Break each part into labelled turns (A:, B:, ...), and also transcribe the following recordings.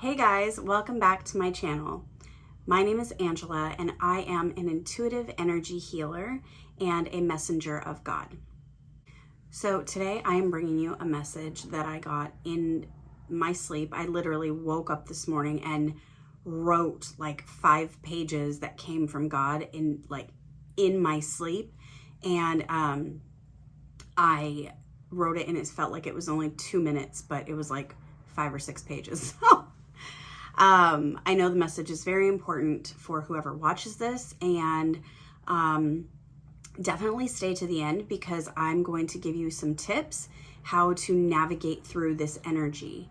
A: Hey guys, welcome back to my channel. My name is Angela and I am an intuitive energy healer and a messenger of God. So today I am bringing you a message that I got in my sleep. I literally woke up this morning and wrote like 5 pages that came from God in my sleep. And I wrote it and it felt like it was only 2 minutes, but it was like 5 or 6 pages. I know the message is very important for whoever watches this, and definitely stay to the end because I'm going to give you some tips how to navigate through this energy.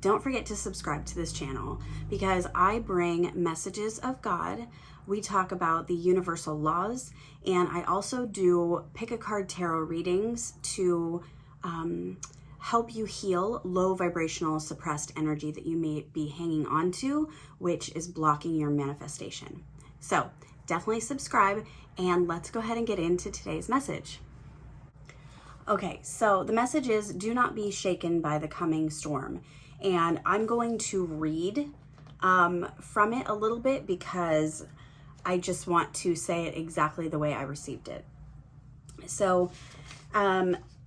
A: Don't forget to subscribe to this channel because I bring messages of God. We talk about the universal laws, and I also do pick a card tarot readings to help you heal low vibrational suppressed energy that you may be hanging on to, which is blocking your manifestation. So definitely subscribe, and let's go ahead and get into today's message. Okay, so the message is, do not be shaken by the coming storm. And I'm going to read from it a little bit because I just want to say it exactly the way I received it. So,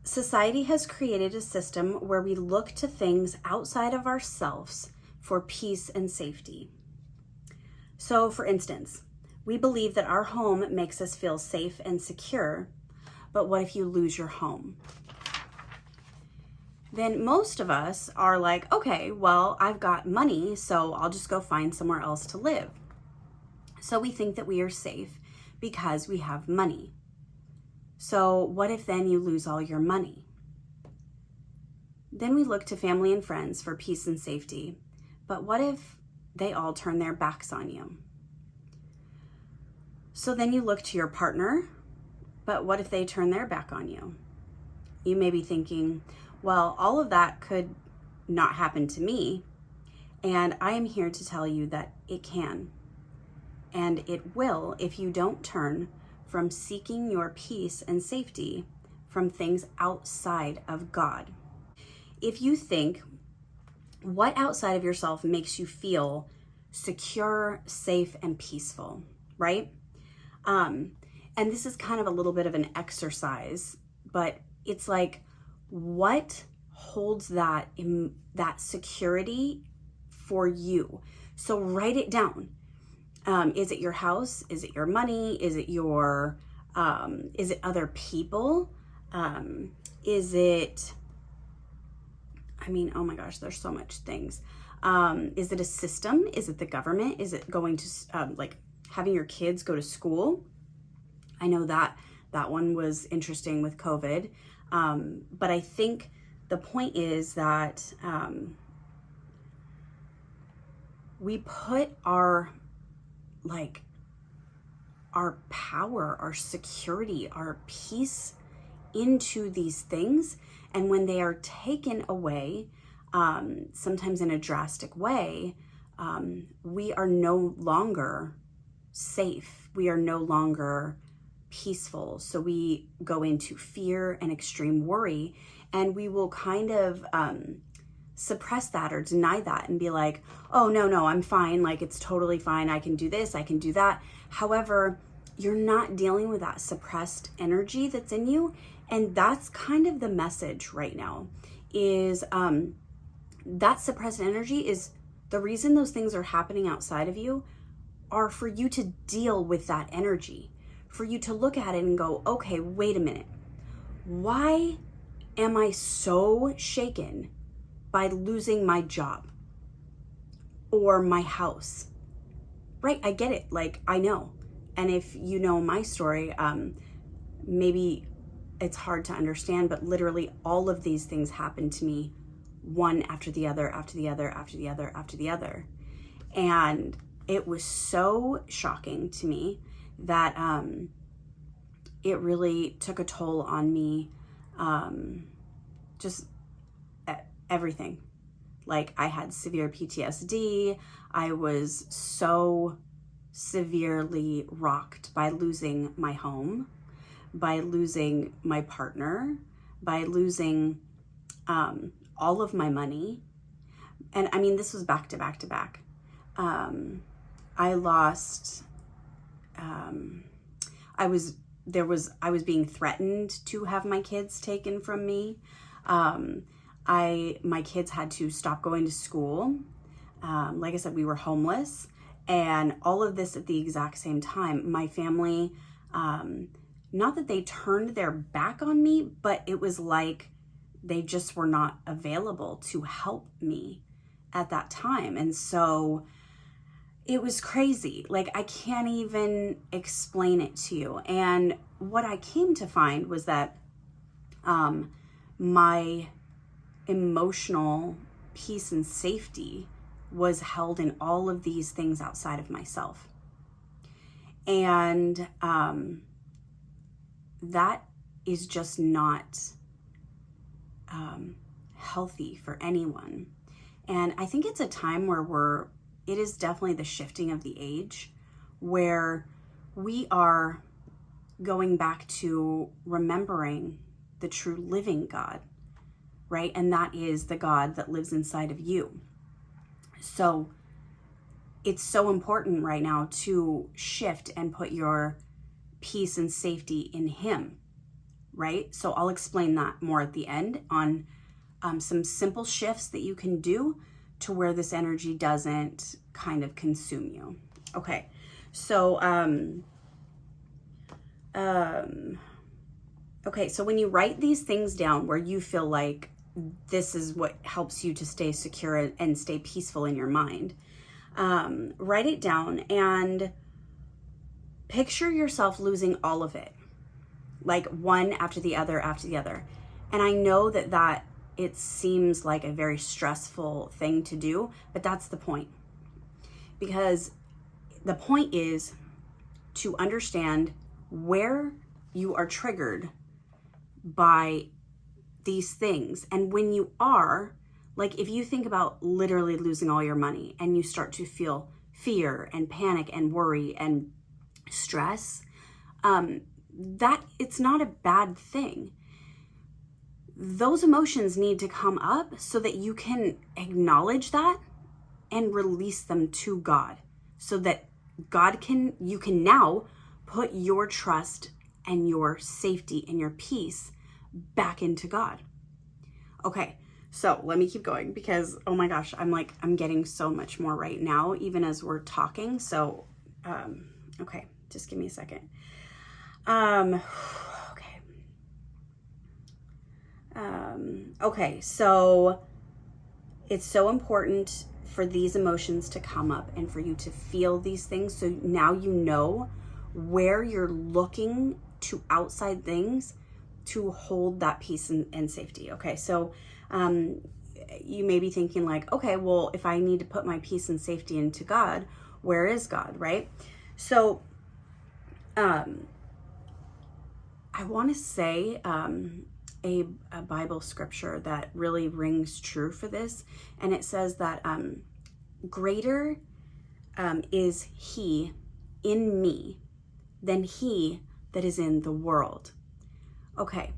A: society has created a system where we look to things outside of ourselves for peace and safety. So, for instance, we believe that our home makes us feel safe and secure, but what if you lose your home? Then most of us are like, okay, well, I've got money, so I'll just go find somewhere else to live. So we think that we are safe because we have money. So what if then you lose all your money? Then we look to family and friends for peace and safety. But what if they all turn their backs on you? So then you look to your partner, but what if they turn their back on you? You may be thinking, well, all of that could not happen to me. And I am here to tell you that it can. And it will if you don't turn from seeking your peace and safety from things outside of God. If you think, what outside of yourself makes you feel secure, safe, and peaceful, right? And this is kind of a little bit of an exercise, but it's like, what holds that security for you? So write it down. Is it your house? Is it your money? Is it is it other people? Is it, oh my gosh, there's so much things. Is it a system? Is it the government? Is it going to, having your kids go to school? I know that one was interesting with COVID. But I think the point is that, we put our power, our security, our peace into these things. And when they are taken away, sometimes in a drastic way, we are no longer safe. We are no longer peaceful. So we go into fear and extreme worry, and we will kind of suppress that or deny that and be like, oh, no, I'm fine. Like, it's totally fine. I can do this. I can do that. However, you're not dealing with that suppressed energy that's in you. And that's kind of the message right now is that suppressed energy is the reason those things are happening outside of you are for you to deal with that energy, for you to look at it and go, okay, wait a minute. Why am I so shaken by losing my job or my house? Right, I get it, I know. And if you know my story, maybe it's hard to understand, but literally all of these things happened to me one after the other, after the other, after the other, after the other. And it was so shocking to me that it really took a toll on me, just everything. Like, I had severe PTSD. I was so severely rocked by losing my home, by losing my partner, by losing all of my money, and I mean, this was back to back to back. I lost, I was being threatened to have my kids taken from me. My kids had to stop going to school. Like I said, we were homeless, and all of this at the exact same time. My family, not that they turned their back on me, but it was like they just were not available to help me at that time. And so it was crazy. Like, I can't even explain it to you. And what I came to find was that my emotional peace and safety was held in all of these things outside of myself. And that is just not healthy for anyone. And I think it's a time where it is definitely the shifting of the age, where we are going back to remembering the true living God, right? And that is the God that lives inside of you. So it's so important right now to shift and put your peace and safety in Him, right? So I'll explain that more at the end on some simple shifts that you can do to where this energy doesn't kind of consume you. Okay, so okay, so when you write these things down where you feel like this is what helps you to stay secure and stay peaceful in your mind, write it down and picture yourself losing all of it, like one after the other after the other. And I know that it seems like a very stressful thing to do, but that's the point. Because the point is to understand where you are triggered by these things. And when you are, like, if you think about literally losing all your money and you start to feel fear and panic and worry and stress, that it's not a bad thing. Those emotions need to come up so that you can acknowledge that and release them to God, so that you can now put your trust and your safety and your peace back into God. Okay, so let me keep going because, oh my gosh, I'm getting so much more right now, even as we're talking. So, okay, just give me a second. Okay, so it's so important for these emotions to come up and for you to feel these things. So now you know where you're looking to outside things to hold that peace and safety. Okay, so you may be thinking like, okay, well, if I need to put my peace and safety into God, where is God, right? So I want to say a Bible scripture that really rings true for this. And it says that greater is He in me than he that is in the world. Okay,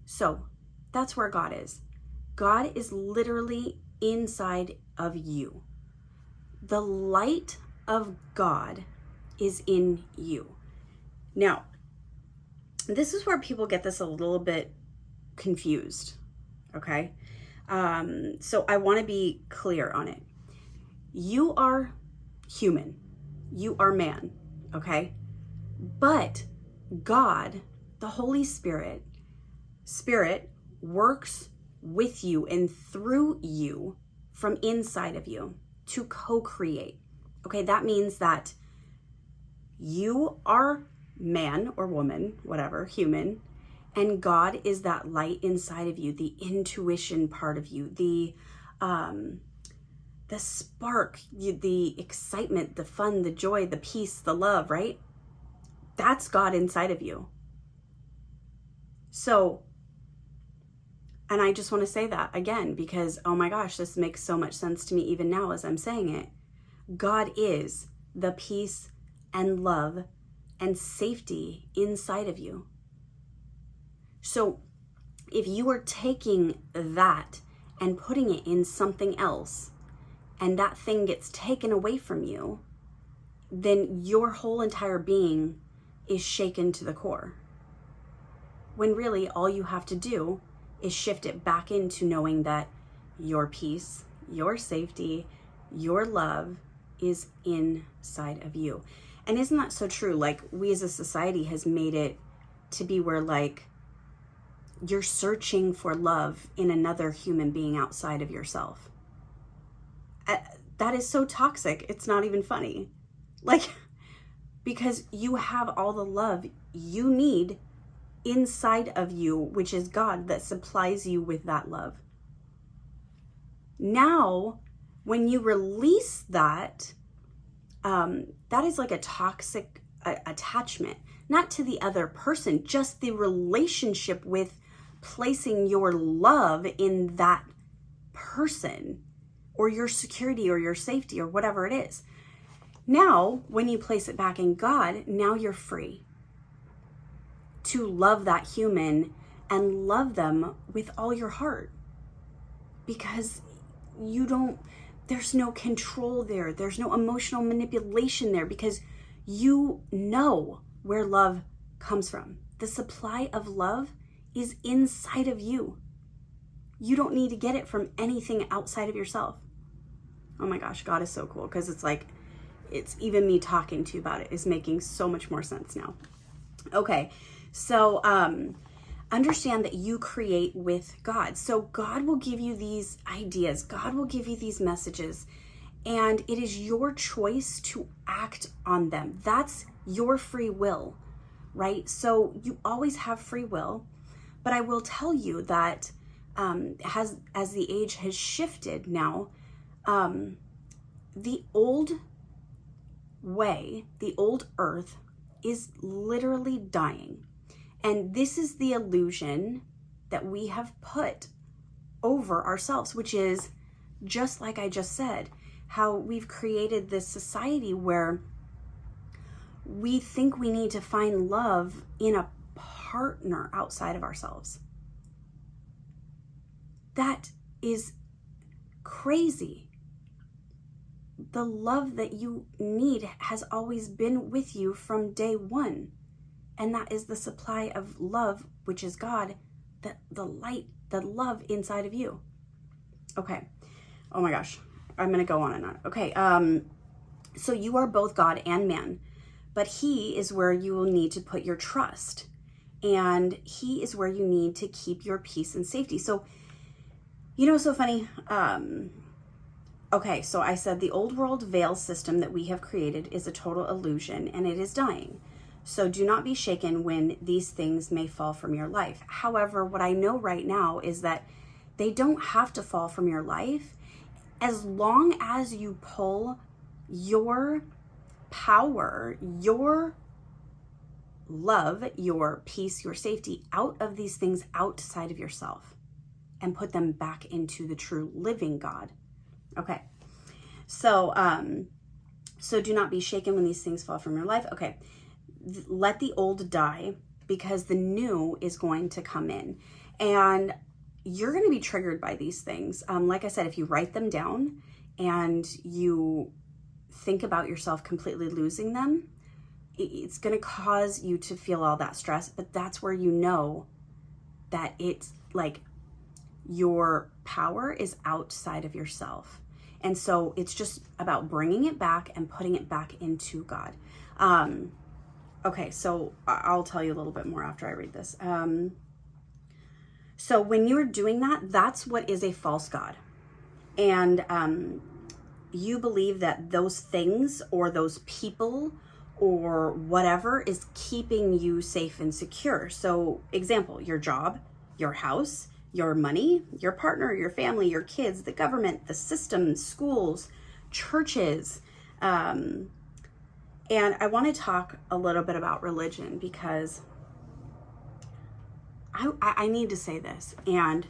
A: so that's where God is. God is literally inside of you. The light of God is in you. Now, this is where people get this a little bit confused, okay? So I want to be clear on it. You are human. You are man, okay? But God, the Holy Spirit works with you and through you from inside of you to co-create. Okay, that means that you are man or woman, whatever, human, and God is that light inside of you, the intuition part of you, the spark, the excitement, the fun, the joy, the peace, the love, right? That's God inside of you. So, and I just want to say that again, because, oh my gosh, this makes so much sense to me even now as I'm saying it. God is the peace and love and safety inside of you. So if you are taking that and putting it in something else, and that thing gets taken away from you, then your whole entire being is shaken to the core. When really all you have to do is shift it back into knowing that your peace, your safety, your love is inside of you. And isn't that so true? Like, we as a society has made it to be where, like, you're searching for love in another human being outside of yourself. That is so toxic. It's not even funny. Like, because you have all the love you need inside of you, which is God that supplies you with that love. Now, when you release that, that is like a toxic attachment, not to the other person, just the relationship with placing your love in that person, or your security or your safety or whatever it is. Now, when you place it back in God, now you're free to love that human and love them with all your heart, because there's no control there. There's no emotional manipulation there, because you know where love comes from. The supply of love is inside of you. You don't need to get it from anything outside of yourself. Oh my gosh, God is so cool, because it's like, it's even me talking to you about it is making so much more sense now. Okay, so understand that you create with God. So God will give you these ideas. God will give you these messages, and it is your choice to act on them. That's your free will, right? So you always have free will, but I will tell you that as the age has shifted now, the old way, the old earth is literally dying. And this is the illusion that we have put over ourselves, which is just like I just said, how we've created this society where we think we need to find love in a partner outside of ourselves. That is crazy. The love that you need has always been with you from day one. And that is the supply of love, which is God, the light, the love inside of you. Okay. Oh my gosh. I'm going to go on and on. Okay. So you are both God and man, but He is where you will need to put your trust. And He is where you need to keep your peace and safety. So, you know, so funny. Okay. So I said the old world veil system that we have created is a total illusion, and it is dying. So do not be shaken when these things may fall from your life. However, what I know right now is that they don't have to fall from your life as long as you pull your power, your love, your peace, your safety out of these things outside of yourself and put them back into the true living God. Okay. So do not be shaken when these things fall from your life. Okay. Let the old die, because the new is going to come in, and you're going to be triggered by these things. Like I said, if you write them down and you think about yourself completely losing them, it's going to cause you to feel all that stress. But that's where you know that it's like your power is outside of yourself. And so it's just about bringing it back and putting it back into God. Okay, so I'll tell you a little bit more after I read this. So when you're doing that, that's what is a false God. And you believe that those things or those people or whatever is keeping you safe and secure. So example, your job, your house, your money, your partner, your family, your kids, the government, the system, schools, churches, and I want to talk a little bit about religion, because I need to say this. And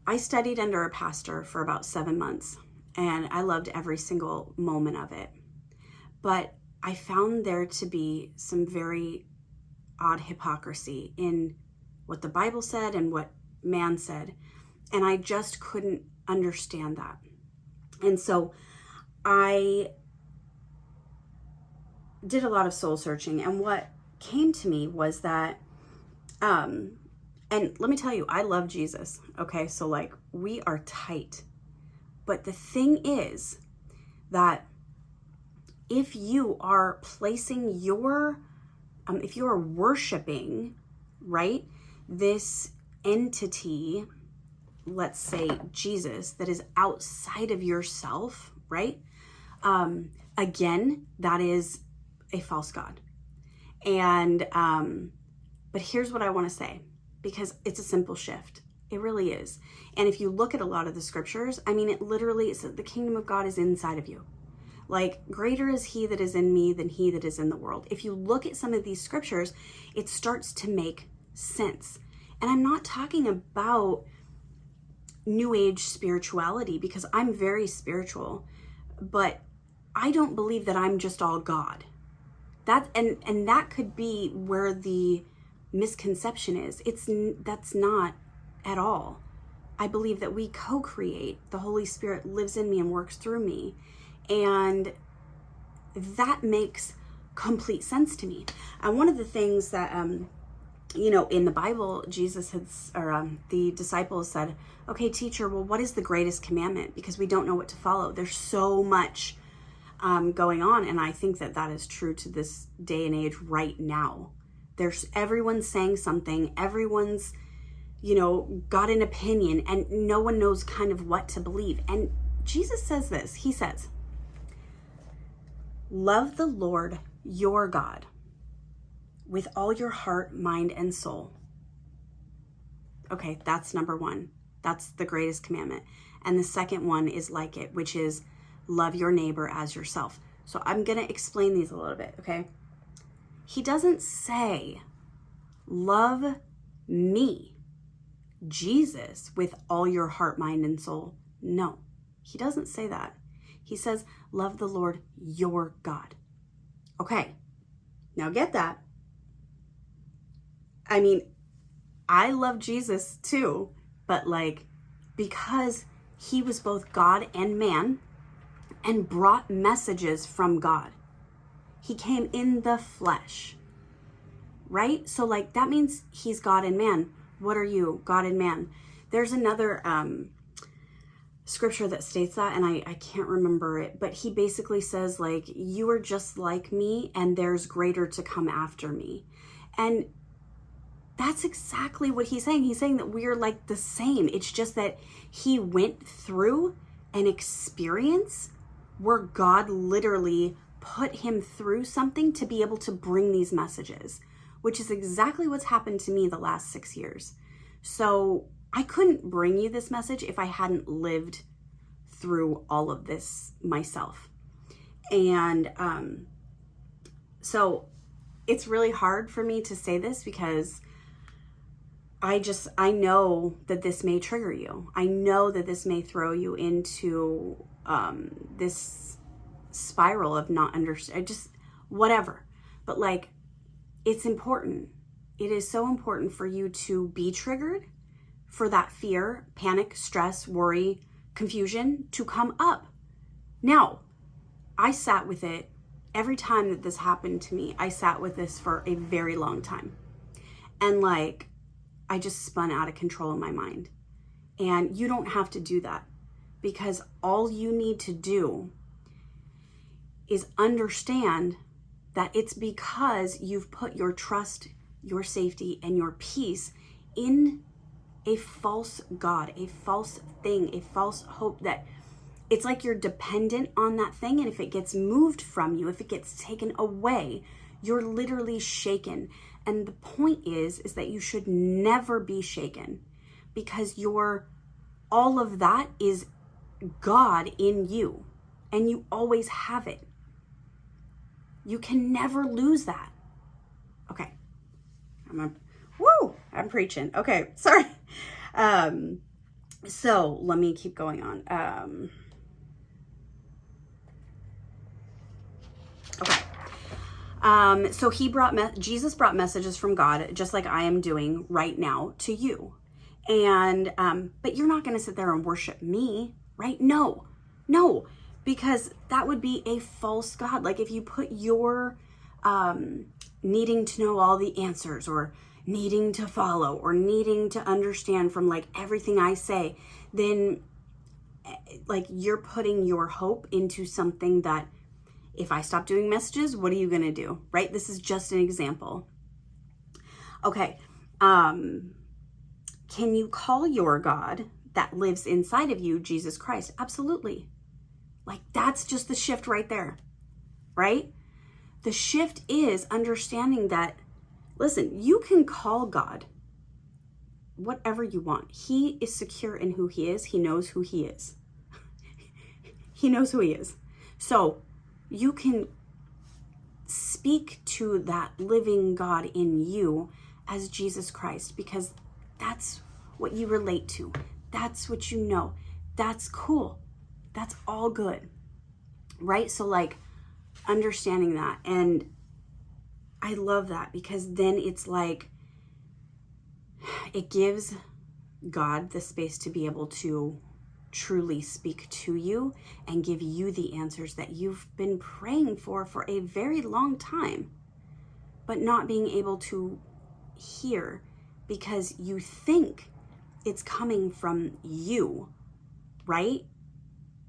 A: I studied under a pastor for about 7 months, and I loved every single moment of it. But I found there to be some very odd hypocrisy in what the Bible said and what man said. And I just couldn't understand that. And so I did a lot of soul searching, and what came to me was that, and let me tell you, I love Jesus. Okay. So like, we are tight, but the thing is that if you are placing your, if you are worshiping, right, this entity, let's say Jesus, that is outside of yourself, right? Again, that is a false god. And, but here's what I want to say, because it's a simple shift. It really is. And if you look at a lot of the scriptures, I mean, it literally says the kingdom of God is inside of you. Like, greater is he that is in me than he that is in the world. If you look at some of these scriptures, it starts to make sense. And I'm not talking about new age spirituality, because I'm very spiritual, but I don't believe that I'm just all God. And that could be where the misconception is. That's not at all. I believe that we co-create. The Holy Spirit lives in me and works through me. And that makes complete sense to me. And one of the things that, in the Bible, Jesus the disciples said, okay, teacher, well, what is the greatest commandment? Because we don't know what to follow. There's so much going on. And I think that that is true to this day and age right now. Everyone's saying something, everyone's, got an opinion, and no one knows kind of what to believe. And Jesus says this, he says, love the Lord your God with all your heart, mind, and soul. Okay, that's number one. That's the greatest commandment. And the second one is like it, which is love your neighbor as yourself. So I'm going to explain these a little bit, okay? He doesn't say, love me, Jesus, with all your heart, mind, and soul. No, he doesn't say that. He says, love the Lord your God. Okay, now get that. I mean, I love Jesus too, but because he was both God and man and brought messages from God. He came in the flesh, right? So that means he's God and man. What are you? God and man. There's another scripture that states that, and I can't remember it, but he basically says you are just like me and there's greater to come after me. And that's exactly what he's saying. He's saying that we're the same. It's just that he went through an experience where God literally put him through something to be able to bring these messages, which is exactly what's happened to me the last 6 years. So I couldn't bring you this message if I hadn't lived through all of this myself. And so it's really hard for me to say this, because I know that this may trigger you. I know that this may throw you into this spiral of not understanding, just whatever. But it's important. It is so important for you to be triggered, for that fear, panic, stress, worry, confusion to come up. Now, I sat with it every time that this happened to me. I sat with this for a very long time. And I just spun out of control in my mind. And you don't have to do that, because all you need to do is understand that it's because you've put your trust, your safety, and your peace in a false God, a false thing, a false hope, that it's you're dependent on that thing. And if it gets moved from you, if it gets taken away, you're literally shaken. And the point is that you should never be shaken, because all of that is God in you, and you always have it. You can never lose that. Okay. I'm preaching. Okay. Sorry. So let me keep going on. Okay. So Jesus brought messages from God, just like I am doing right now to you. And, but you're not going to sit there and worship me, right? No, No, because that would be a false God. Like if you put your needing to know all the answers, or needing to follow, or needing to understand from like everything I say, then like you're putting your hope into something that, if I stop doing messages, what are you going to do? Right? This is just an example. Okay. Can you call your God that lives inside of you Jesus Christ? Absolutely. Like that's just the shift right there, right? The shift is understanding that, listen, you can call God whatever you want. He is secure in who he is. He knows who he is. He knows who he is. So you can speak to that living God in you as Jesus Christ, because that's what you relate to. That's what you know. That's cool. That's all good. Right? So like understanding that. And I love that, because then it's like, it gives God the space to be able to truly speak to you and give you the answers that you've been praying for a very long time, but not being able to hear because you think it's coming from you, right?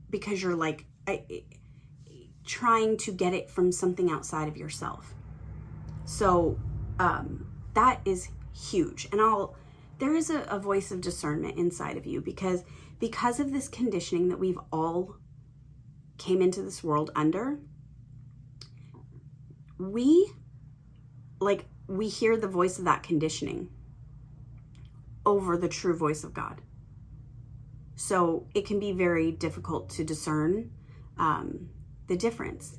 A: Because you're like trying to get it from something outside of yourself. So that is huge. And there is a voice of discernment inside of you, because of this conditioning that we've all came into this world under. We hear the voice of that conditioning over the true voice of God. So it can be very difficult to discern the difference.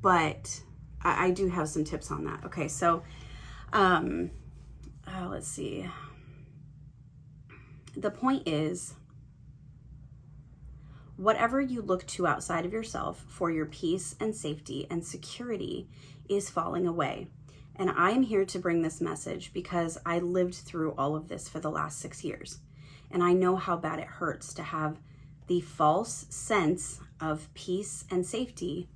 A: But I do have some tips on that. Okay, so let's see. The point is, whatever you look to outside of yourself for your peace and safety and security is falling away. And I am here to bring this message because I lived through all of this for the last 6 years. And I know how bad it hurts to have the false sense of peace and safety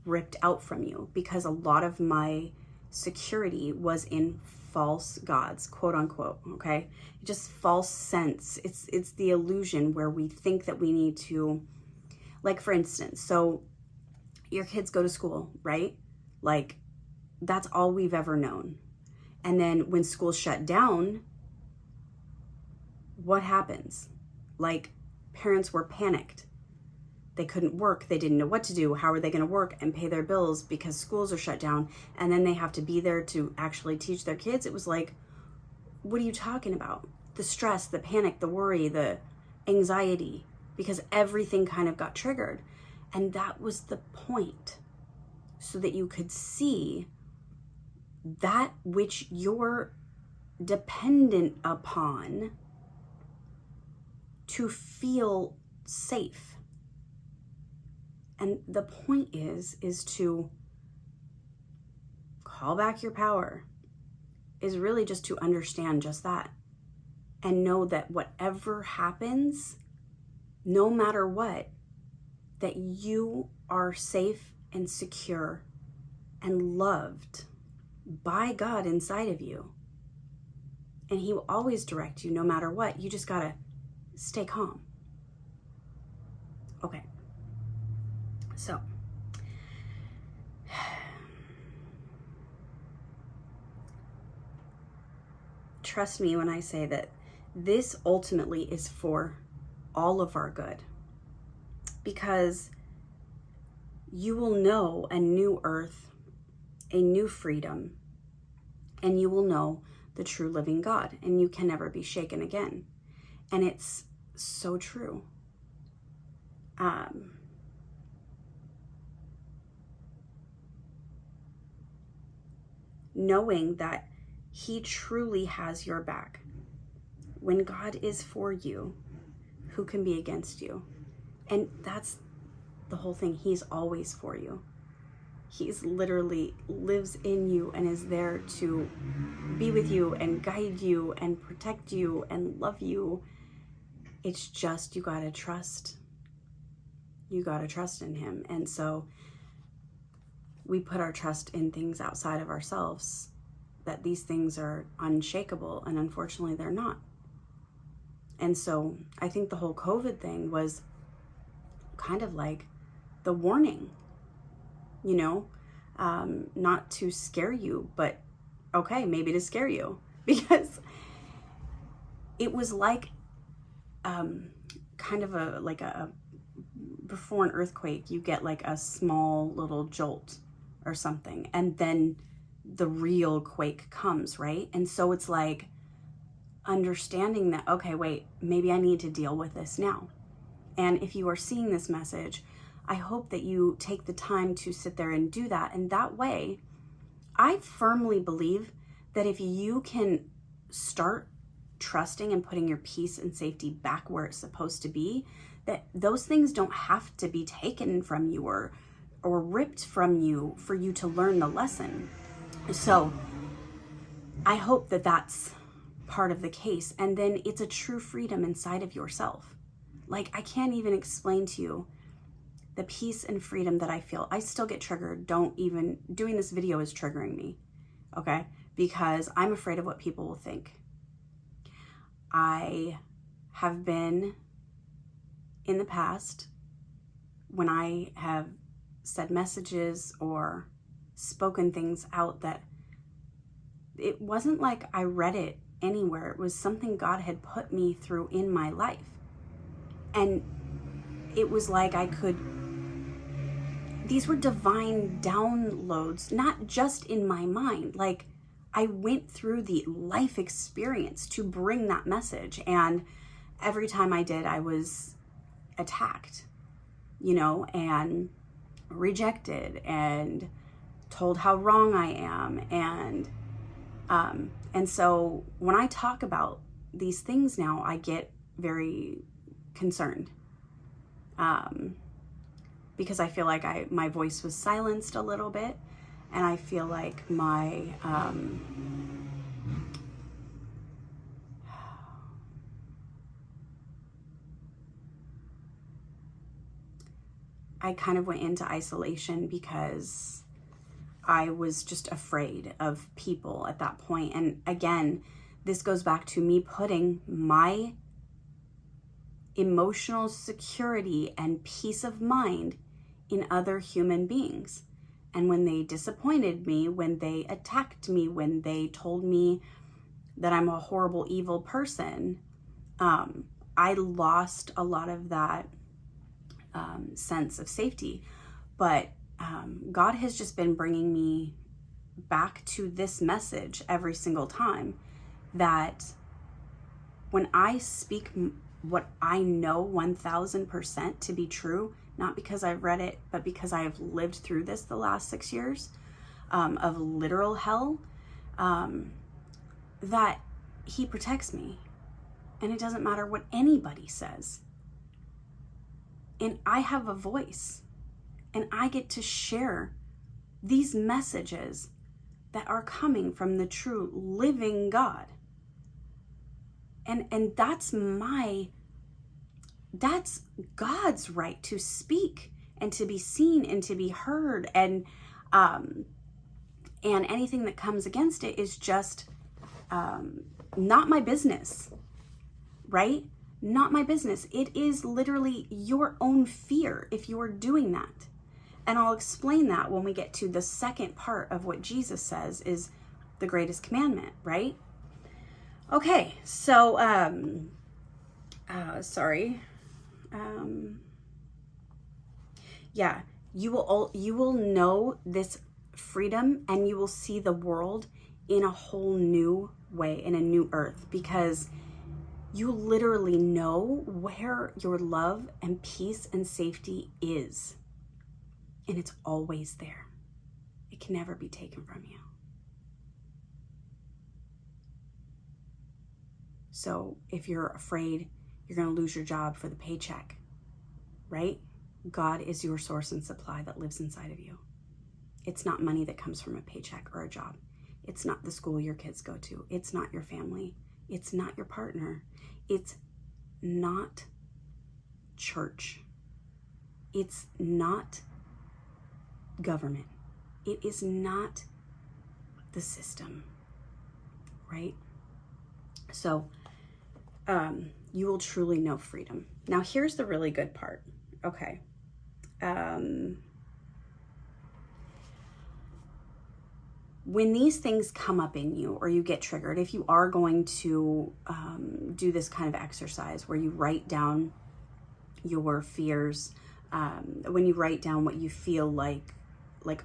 A: ripped out from you, because a lot of my security was in false gods, quote unquote, okay? Just false sense. It's the illusion where we think that we need to, like for instance, so your kids go to school, right? Like that's all we've ever known. And then when school shut down, what happens? Like parents were panicked. They couldn't work. They didn't know what to do. How are they going to work and pay their bills because schools are shut down? And then they have to be there to actually teach their kids. It was like, what are you talking about? The stress, the panic, the worry, the anxiety, because everything kind of got triggered. And that was the point, so that you could see that which you're dependent upon to feel safe. And the point is to call back your power, is really just to understand just that, and know that whatever happens, no matter what, that you are safe and secure and loved by God inside of you. And he will always direct you no matter what. You just gotta stay calm. Okay. So, trust me when I say that this ultimately is for all of our good, because you will know a new earth, a new freedom, and you will know the true living God, and you can never be shaken again. And it's so true. Knowing that he truly has your back. When God is for you, who can be against you? And that's the whole thing. He's always for you. He's literally lives in you and is there to be with you and guide you and protect you and love you. It's just, you gotta trust. You got to trust in him. And so we put our trust in things outside of ourselves, that these things are unshakable, and unfortunately they're not. And so I think the whole COVID thing was kind of like the warning, you know, not to scare you, but okay, maybe to scare you, because it was like kind of a before an earthquake, you get like a small little jolt or something, and then the real quake comes, right? And so it's like understanding that, okay, wait, maybe I need to deal with this now. And if you are seeing this message, I hope that you take the time to sit there and do that. And that way, I firmly believe that if you can start trusting and putting your peace and safety back where it's supposed to be, that those things don't have to be taken from you or ripped from you for you to learn the lesson. So I hope that that's part of the case. And then it's a true freedom inside of yourself. Like, I can't even explain to you the peace and freedom that I feel. I still get triggered. Doing this video is triggering me, okay? Because I'm afraid of what people will think. I have been in the past, when I have said messages or spoken things out, that it wasn't like I read it anywhere. It was something God had put me through in my life. And it was like these were divine downloads, not just in my mind. Like, I went through the life experience to bring that message. And every time I did, I was attacked, you know, and rejected and told how wrong I am. And so when I talk about these things now, I get very concerned, because I feel like my voice was silenced a little bit, and I feel like I kind of went into isolation because I was just afraid of people at that point. And again, this goes back to me putting my emotional security and peace of mind in other human beings. And when they disappointed me, when they attacked me, when they told me that I'm a horrible, evil person, I lost a lot of that sense of safety. But God has just been bringing me back to this message every single time, that when I speak what I know 1000% to be true, not because I've read it, but because I have lived through this the last 6 years of literal hell, that he protects me. And it doesn't matter what anybody says. And I have a voice, and I get to share these messages that are coming from the true living God. And that's God's right to speak and to be seen and to be heard. And anything that comes against it is just not my business, right? Not my business. It is literally your own fear if you are doing that. And I'll explain that when we get to the second part of what Jesus says is the greatest commandment, right? Okay, so, yeah, you will know this freedom, and you will see the world in a whole new way, in a new earth, because you literally know where your love and peace and safety is. And it's always there. It can never be taken from you. So if you're afraid you're going to lose your job for the paycheck, right? God is your source and supply that lives inside of you. It's not money that comes from a paycheck or a job. It's not the school your kids go to. It's not your family. It's not your partner. It's not church. It's not government. It is not the system, right? So you will truly know freedom. Now, here's the really good part. Okay. When these things come up in you or you get triggered, if you are going to do this kind of exercise where you write down your fears, when you write down what you feel like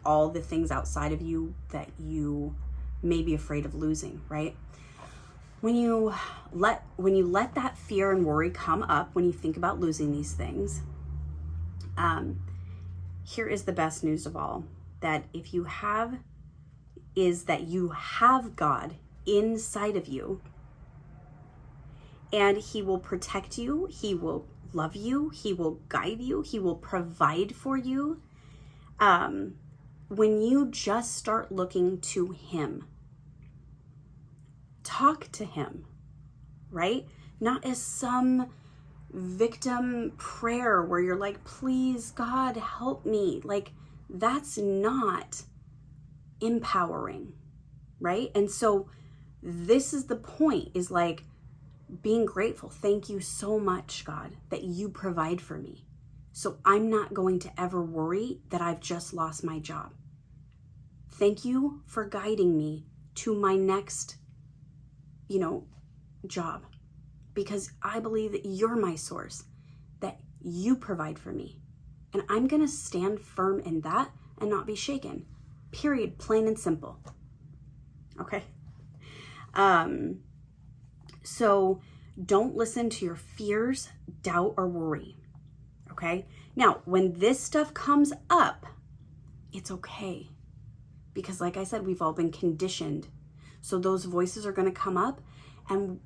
A: all the things outside of you that you may be afraid of losing, right? When you let that fear and worry come up, when you think about losing these things, here is the best news of all, that you have God inside of you, and he will protect you, he will love you, he will guide you, he will provide for you. When you just start looking to him, talk to him, right? Not as some victim prayer where you're like, please God, help me. Like, that's not empowering, right? And so this is the point, is like being grateful. Thank you so much, God, that you provide for me. So I'm not going to ever worry that I've just lost my job. Thank you for guiding me to my next, job, because I believe that you're my source, that you provide for me. And I'm going to stand firm in that and not be shaken. Period. Plain and simple. Okay. So don't listen to your fears, doubt, or worry. Okay. Now, when this stuff comes up, it's okay. Because like I said, we've all been conditioned. So those voices are going to come up, and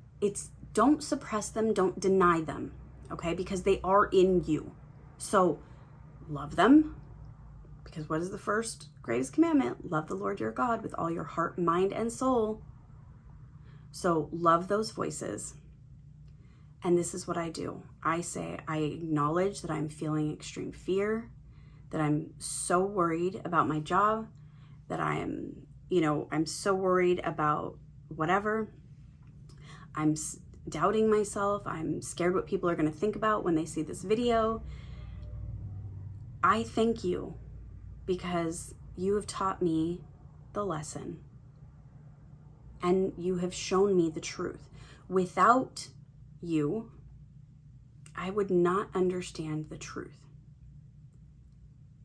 A: don't suppress them. Don't deny them. Okay. Because they are in you. So love them. Because what is the first greatest commandment? Love the Lord your God with all your heart, mind, and soul. So love those voices. And this is what I do. I acknowledge that I'm feeling extreme fear, that I'm so worried about my job, that I'm so worried about whatever. I'm doubting myself. I'm scared what people are going to think about when they see this video. I thank you, because you have taught me the lesson, and you have shown me the truth. Without you, I would not understand the truth.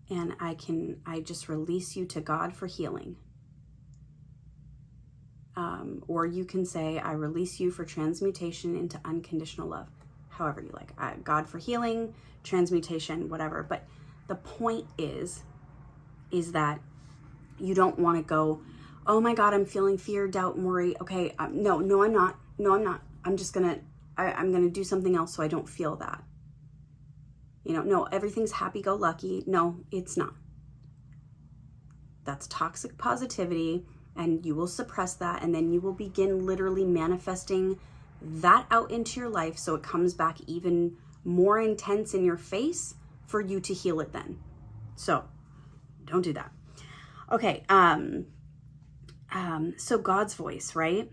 A: And I just release you to God for healing. Or you can say, I release you for transmutation into unconditional love. However you like. God for healing, transmutation, whatever. But the point is that you don't want to go, oh my God, I'm feeling fear, doubt, and worry. Okay, no, I'm not. No, I'm not. I'm just I'm going to do something else so I don't feel that. No, everything's happy-go-lucky. No, it's not. That's toxic positivity, and you will suppress that, and then you will begin literally manifesting that out into your life so it comes back even more intense in your face for you to heal it then. So don't do that. Okay, so God's voice, right?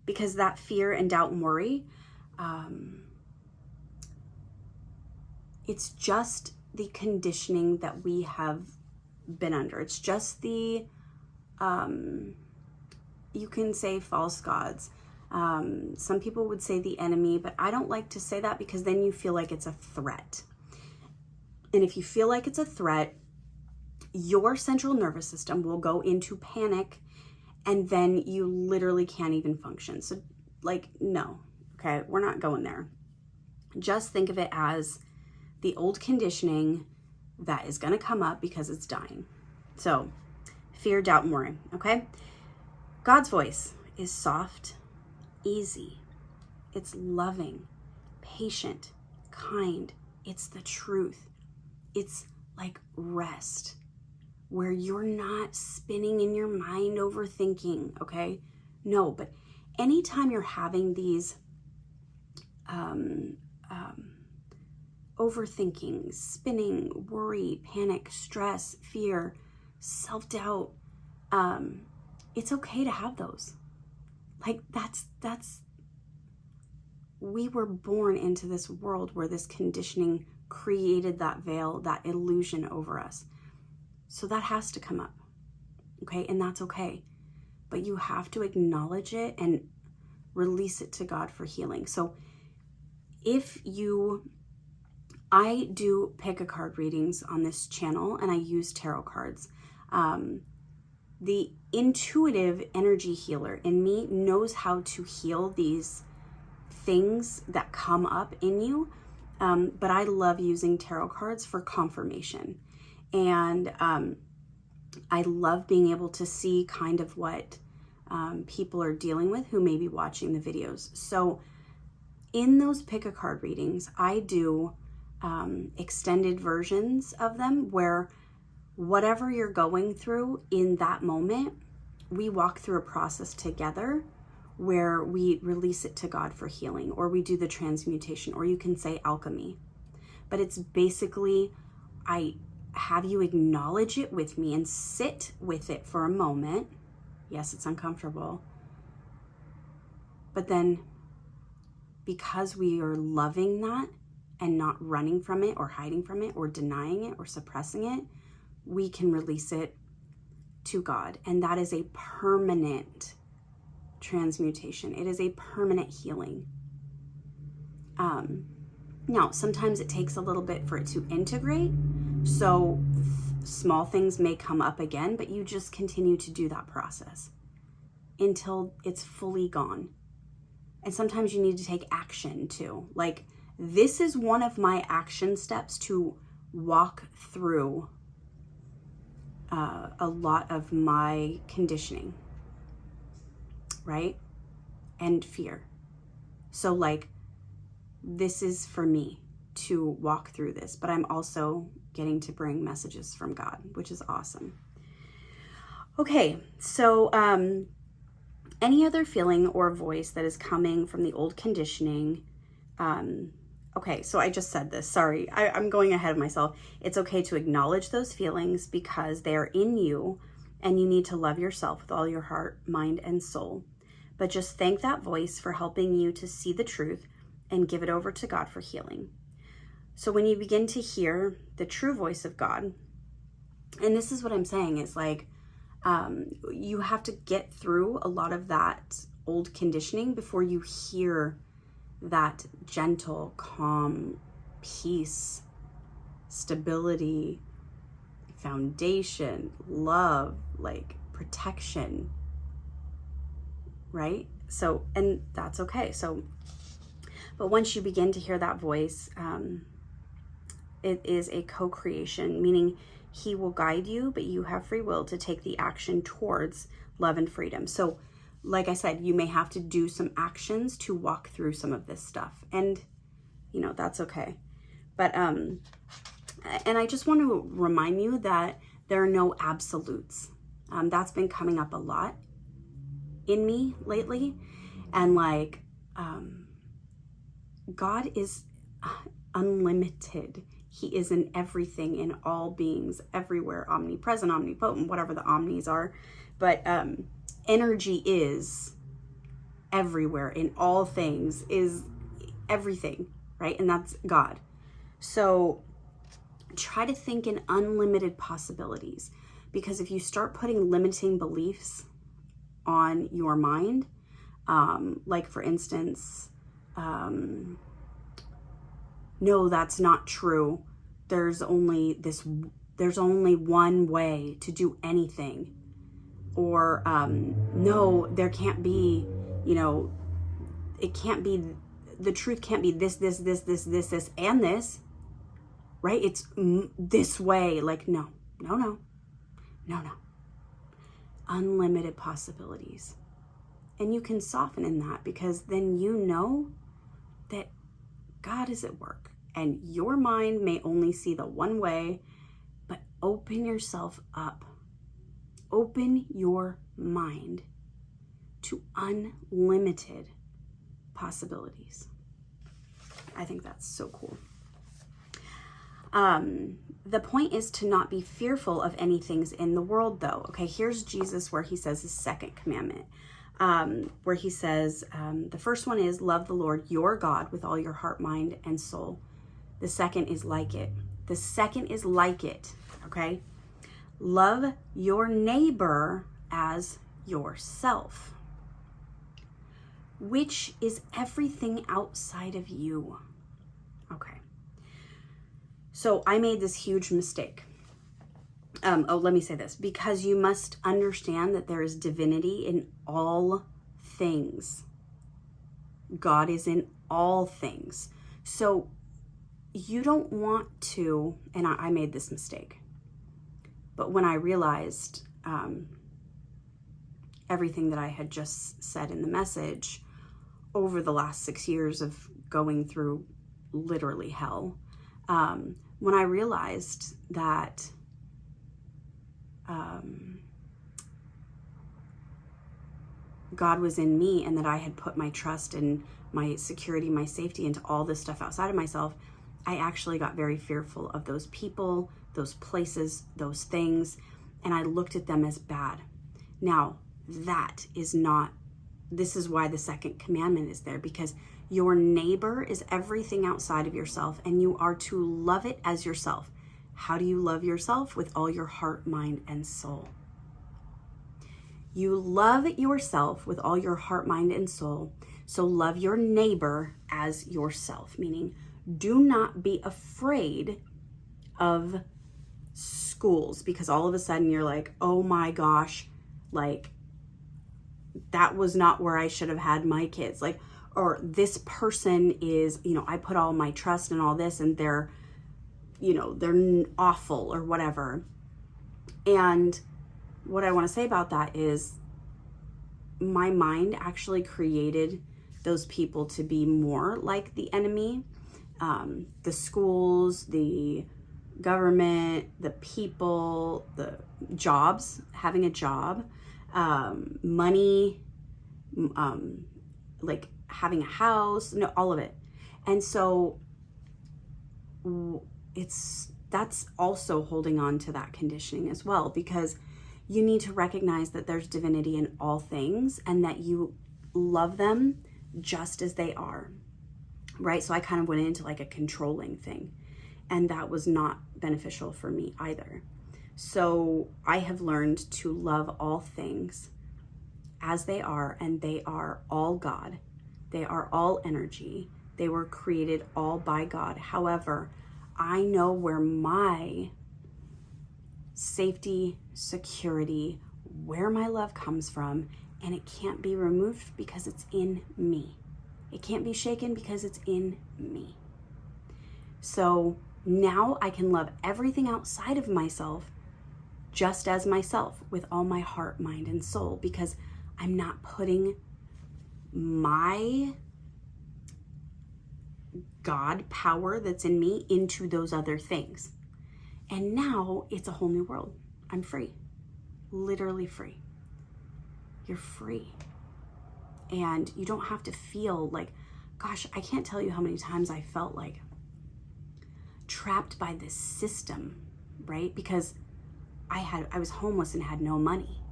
A: Because that fear and doubt and worry, it's just the conditioning that we have been under. It's just the, you can say false gods. Some people would say the enemy, but I don't like to say that, because then you feel like it's a threat. And if you feel like it's a threat, your central nervous system will go into panic, and then you literally can't even function. So no, okay, we're not going there. Just think of it as the old conditioning that is going to come up because it's dying. So fear, doubt, and worry, okay? God's voice is soft, easy. It's loving, patient, kind. It's the truth. It's like rest, where you're not spinning in your mind overthinking, okay? No, but anytime you're having these overthinking, spinning, worry, panic, stress, fear, self-doubt, it's okay to have those. Like we were born into this world where this conditioning created that veil, that illusion over us. So that has to come up, okay? And that's okay. But you have to acknowledge it and release it to God for healing. So I do pick a card readings on this channel, and I use tarot cards. The intuitive energy healer in me knows how to heal these things that come up in you. But I love using tarot cards for confirmation. And I love being able to see kind of what people are dealing with who may be watching the videos. So in those pick a card readings, I do extended versions of them where whatever you're going through in that moment, we walk through a process together where we release it to God for healing, or we do the transmutation, or you can say alchemy. But it's basically, I have you acknowledge it with me and sit with it for a moment. Yes, it's uncomfortable. But then, because we are loving that and not running from it or hiding from it or denying it or suppressing it, we can release it to God. And that is a permanent transmutation. It is a permanent healing. Now, sometimes it takes a little bit for it to integrate. So small things may come up again, but you just continue to do that process until it's fully gone. And sometimes you need to take action too. Like, this is one of my action steps to walk through a lot of my conditioning, right? And fear. So like, this is for me to walk through this, but I'm also getting to bring messages from God, which is awesome. Okay, so any other feeling or voice that is coming from the old conditioning, okay, so I just said this, sorry, I'm going ahead of myself. It's okay to acknowledge those feelings because they are in you, and you need to love yourself with all your heart, mind, and soul. But just thank that voice for helping you to see the truth and give it over to God for healing. So when you begin to hear the true voice of God, and this is what I'm saying, is like, you have to get through a lot of that old conditioning before you hear that gentle, calm, peace, stability, foundation, love, like protection, right? So, and that's okay. So, but once you begin to hear that voice, it is a co-creation, meaning he will guide you, but you have free will to take the action towards love and freedom. So like I said, you may have to do some actions to walk through some of this stuff, and you know, that's okay. But and I just want to remind you that there are no absolutes. That's been coming up a lot in me lately, and like God is unlimited. He is in everything, in all beings, everywhere, omnipresent, omnipotent, whatever the omnis are. But energy is everywhere, in all things, is everything, right? And that's God. So try to think in unlimited possibilities, because if you start putting limiting beliefs on your mind, like for instance, no, that's not true. There's only one way to do anything. Or, no, there can't be, you know, it can't be, the truth can't be this, and this, right? It's this way. Like, no. Unlimited possibilities. And you can soften in that, because then you know that God is at work. And your mind may only see the one way, but open yourself up. Open your mind to unlimited possibilities. I think that's so cool. The point is to not be fearful of any things in the world, though. Okay, here's Jesus where he says his second commandment, where he says, the first one is love the Lord your God with all your heart, mind, and soul. The second is like it. The second is like it, okay? Love your neighbor as yourself, which is everything outside of you. Okay. So I made this huge mistake. Let me say this. Because you must understand that there is divinity in all things. God is in all things. So you don't want to, and I made this mistake. But when I realized everything that I had just said in the message over the last 6 years of going through literally hell, when I realized that God was in me and that I had put my trust and my security, my safety into all this stuff outside of myself, I actually got very fearful of those people, those places, those things, and I looked at them as bad. Now, this is why the second commandment is there, because your neighbor is everything outside of yourself, and you are to love it as yourself. How do you love yourself? With all your heart, mind, and soul. You love yourself with all your heart, mind, and soul. So love your neighbor as yourself, meaning do not be afraid of schools, because all of a sudden you're like, oh my gosh, like that was not where I should have had my kids. Like, or this person is, I put all my trust in all this and they're awful or whatever. And what I want to say about that is my mind actually created those people to be more like the enemy. The schools, the government, the people, the jobs, having a job, money, like having a house, all of it. And so that's also holding on to that conditioning as well, because you need to recognize that there's divinity in all things and that you love them just as they are, right? So I kind of went into like a controlling thing, and that was not beneficial for me either. So I have learned to love all things as they are, and they are all God. They are all energy. They were created all by God. However, I know where my safety, security, where my love comes from, and it can't be removed because it's in me. It can't be shaken because it's in me. So now I can love everything outside of myself just as myself with all my heart, mind, and soul, because I'm not putting my God power that's in me into those other things. And now it's a whole new world. I'm free, literally free. You're free. And you don't have to feel like, gosh, I can't tell you how many times I felt like trapped by this system, right? Because I was homeless and had no money.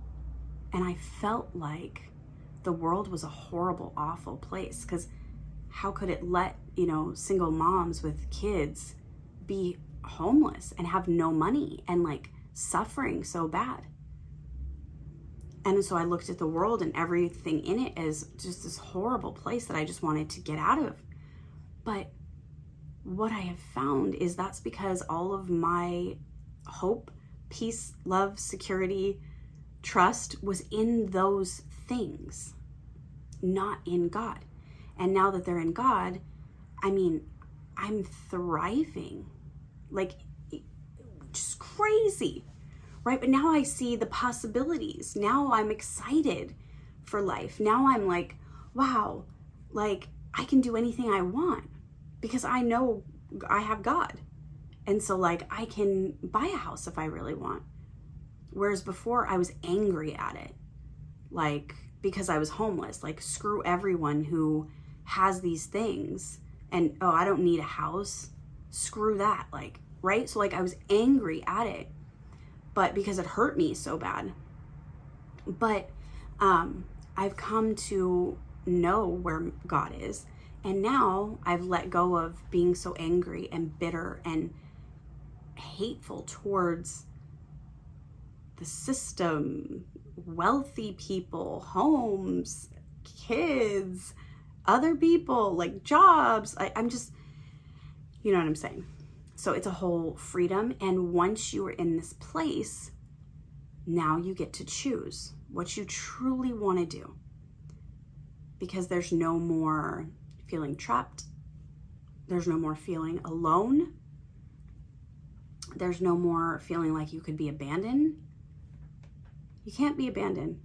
A: And I felt like the world was a horrible, awful place, because how could it let, single moms with kids be homeless and have no money and like suffering so bad? And so I looked at the world and everything in it as just this horrible place that I just wanted to get out of. But what I have found is that's because all of my hope, peace, love, security, trust was in those things, not in God. And now that they're in God, I'm thriving, like just crazy, right? But now I see the possibilities. Now I'm excited for life. Now I'm like, wow, like I can do anything I want because I know I have God. And so like I can buy a house if I really want. Whereas before I was angry at it, like because I was homeless, like screw everyone who has these things and, oh, I don't need a house. Screw that. Like right? So like I was angry at it, but because it hurt me so bad. But I've come to know where God is. And now I've let go of being so angry and bitter and hateful towards the system, wealthy people, homes, kids, other people, like jobs. I'm just, you know what I'm saying? So it's a whole freedom. And once you are in this place, now you get to choose what you truly want to do. Because there's no more feeling trapped. There's no more feeling alone. There's no more feeling like you could be abandoned. You can't be abandoned.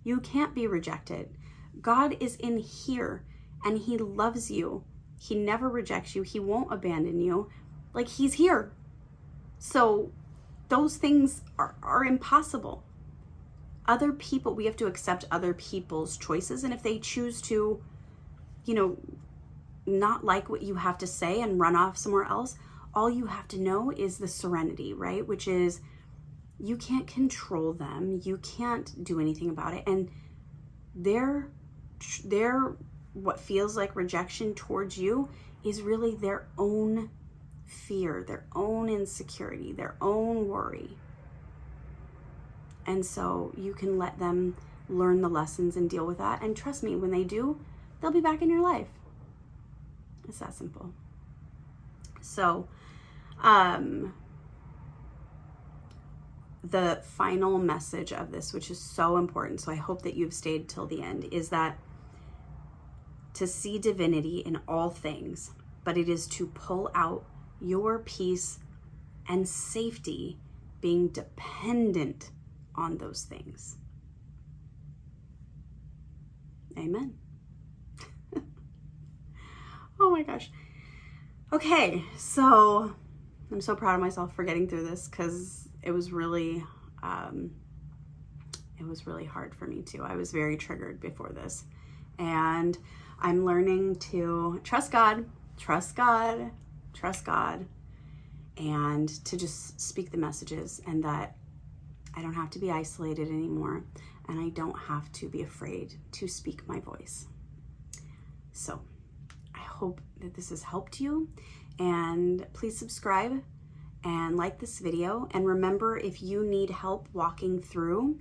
A: You can't be rejected. God is in here and he loves you. He never rejects you. He won't abandon you. Like, he's here. So those things are impossible. Other people, we have to accept other people's choices. And if they choose to, you know, not like what you have to say and run off somewhere else, all you have to know is the serenity, right? Which is, you can't control them. You can't do anything about it. And their what feels like rejection towards you is really their own fear, their own insecurity, their own worry. And so you can let them learn the lessons and deal with that. And trust me, when they do, they'll be back in your life. It's that simple. So, the final message of this, which is so important, so I hope that you've stayed till the end, is that to see divinity in all things, but it is to pull out your peace and safety being dependent on those things. Amen. Oh my gosh. Okay, so I'm so proud of myself for getting through this, because it was really hard for me too. I was very triggered before this, and I'm learning to trust God, and to just speak the messages, and that I don't have to be isolated anymore, and I don't have to be afraid to speak my voice. So I hope that this has helped you, and please subscribe and like this video. And remember, if you need help walking through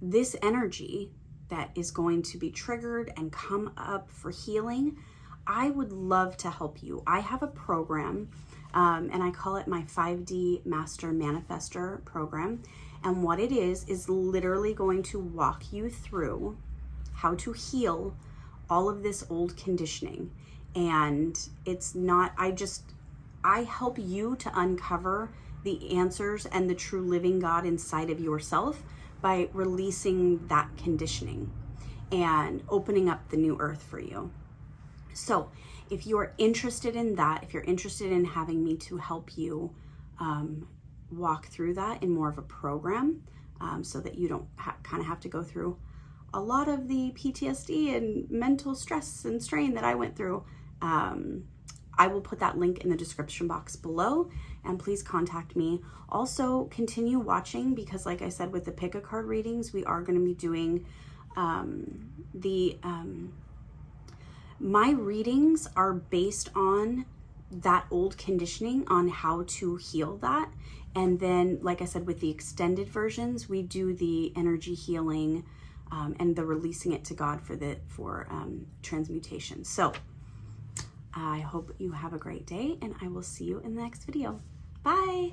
A: this energy that is going to be triggered and come up for healing, I would love to help you. I have a program, and I call it my 5D Master Manifestor program. And what it is literally going to walk you through how to heal all of this old conditioning. And it's not, I help you to uncover the answers and the true living God inside of yourself by releasing that conditioning and opening up the new earth for you. So if you're interested in that, if you're interested in having me to help you walk through that in more of a program, so that you don't kind of have to go through a lot of the PTSD and mental stress and strain that I went through, I will put that link in the description box below, and please contact me. Also, continue watching, because like I said, with the pick a card readings, we are going to be doing my readings are based on that old conditioning, on how to heal that. And then, like I said, with the extended versions, we do the energy healing and the releasing it to God for transmutation. So I hope you have a great day, and I will see you in the next video. Bye.